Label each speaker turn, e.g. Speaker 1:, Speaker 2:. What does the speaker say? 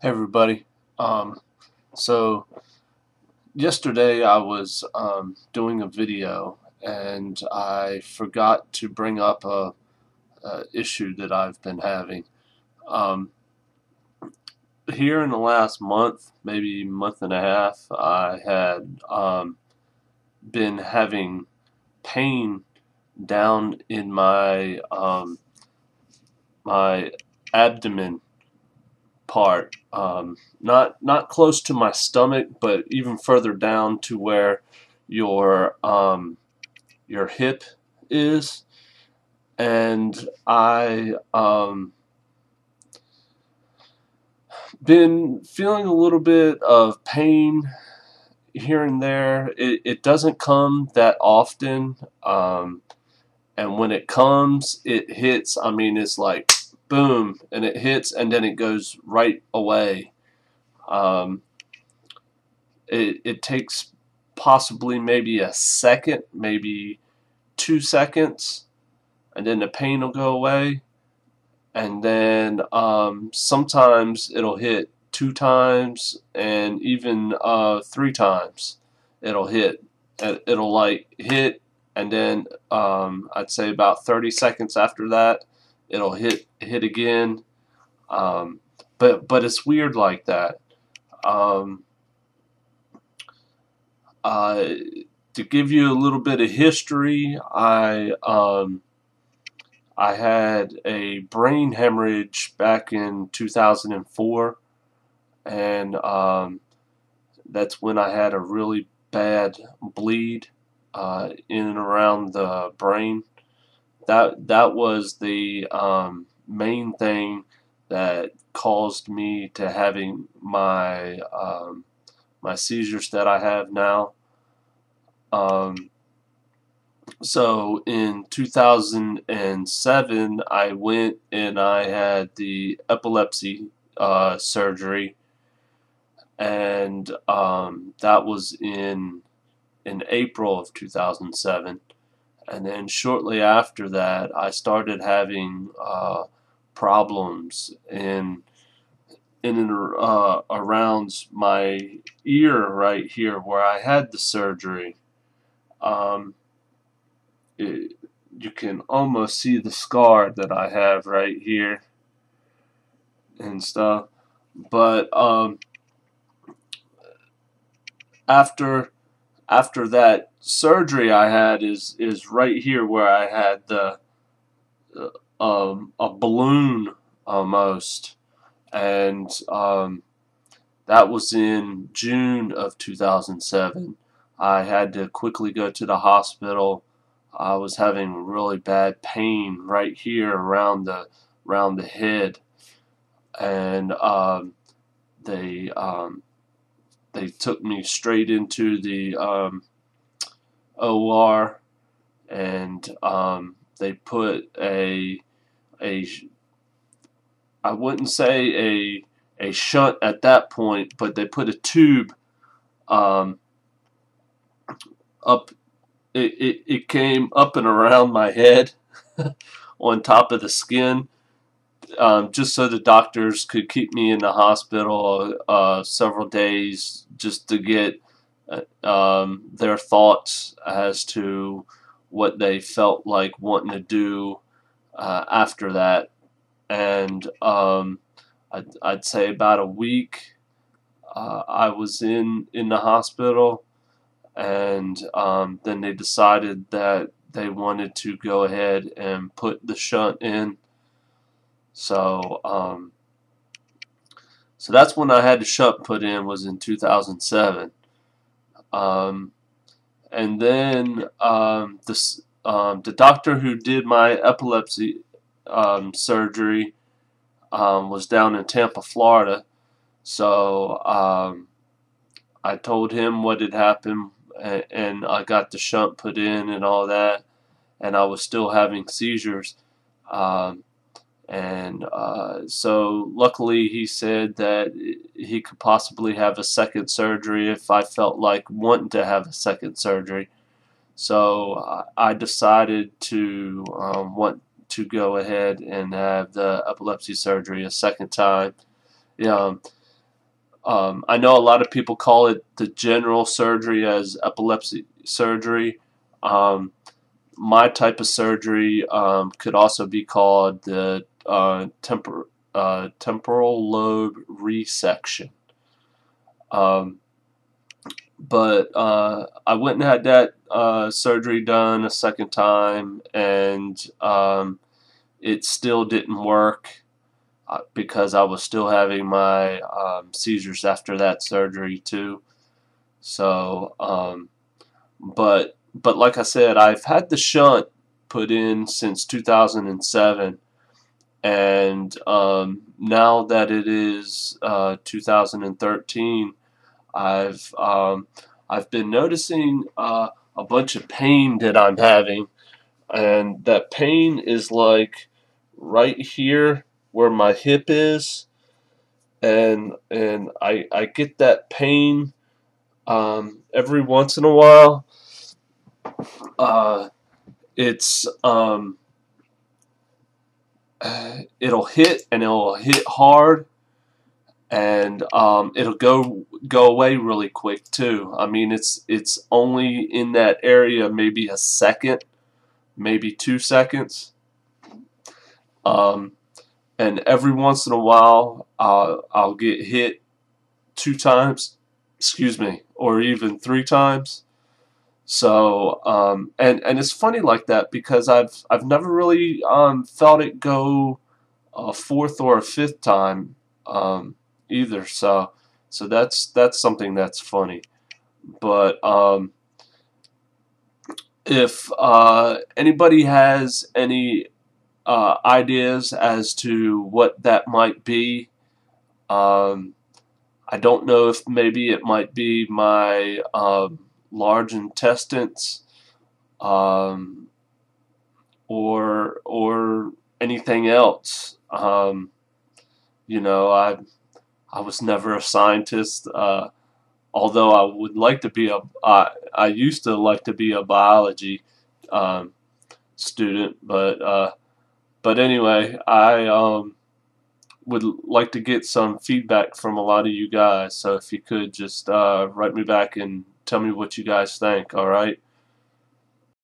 Speaker 1: Hey everybody. Um, so yesterday I was doing a video and I forgot to bring up a issue that I've been having. Um, Here in the last month, maybe month and a half, I had been having pain down in my abdomen part, not close to my stomach, but even further down to where your your hip is, and I been feeling a little bit of pain here and there. It doesn't come that often, and when it comes, it hits. I mean, it's like boom, and it hits, and then it goes right away. Um, it takes possibly maybe a second, maybe 2 seconds, and then the pain will go away. And then sometimes it'll hit 2 times and even 3 times. It'll hit. It'll like hit, and then I'd say about 30 seconds after that, it'll hit again. Um, but it's weird like that. Um, Uh, to give you a little bit of history, I had a brain hemorrhage back in 2004, and that's when I had a really bad bleed in and around the brain. That was the main thing that caused me to having my seizures that I have now. Um, so in 2007, I went and I had the epilepsy surgery, and that was in April of 2007. And then shortly after that, I started having problems in and around my ear right here where I had the surgery. Um, it, you can almost see the scar that I have right here and stuff. But after after that surgery I had is right here where I had the a balloon almost, and that was in June of 2007. I had to quickly go to the hospital. I was having really bad pain right here around the head, and they they took me straight into the OR, and they put a I wouldn't say a shunt at that point, but they put a tube um, up. It came up and around my head on top of the skin, just so the doctors could keep me in the hospital several days just to get their thoughts as to what they felt like wanting to do after that. And I'd say about a week I was in the hospital, and then they decided that they wanted to go ahead and put the shunt in. So so that's when I had the shunt put in, was in 2007. Um, and then the doctor who did my epilepsy surgery was down in Tampa, Florida. So I told him what had happened, and I got the shunt put in and all that, and I was still having seizures. Um, and so luckily he said that he could possibly have a second surgery if I felt like wanting to have a second surgery. So I decided to want to go ahead and have the epilepsy surgery a second time. Yeah, I know a lot of people call it the general surgery as epilepsy surgery. Um, my type of surgery could also be called the temporal lobe resection. Um, but I went and had that surgery done a second time, and it still didn't work because I was still having my seizures after that surgery too. So, but like I said, I've had the shunt put in since 2007, and now that it is 2013, I've been noticing a bunch of pain that I'm having, and that pain is like right here where my hip is, and I get that pain every once in a while. Uh, it's it'll hit, and it'll hit hard, and it'll go away really quick too. I mean, it's only in that area maybe a second, maybe 2 seconds. Um, and every once in a while, I'll get hit 2 times, excuse me, or even 3 times. So, and it's funny like that because I've never really felt it go a fourth or a fifth time either. So that's something that's funny. But if anybody has any ideas as to what that might be, I don't know if maybe it might be my large intestines, um, or anything else. You know, I was never a scientist, although I would like to be I used to like to be a biology um, student, but anyway, I would like to get some feedback from a lot of you guys. So if you could just write me back and tell me what you guys think. All right.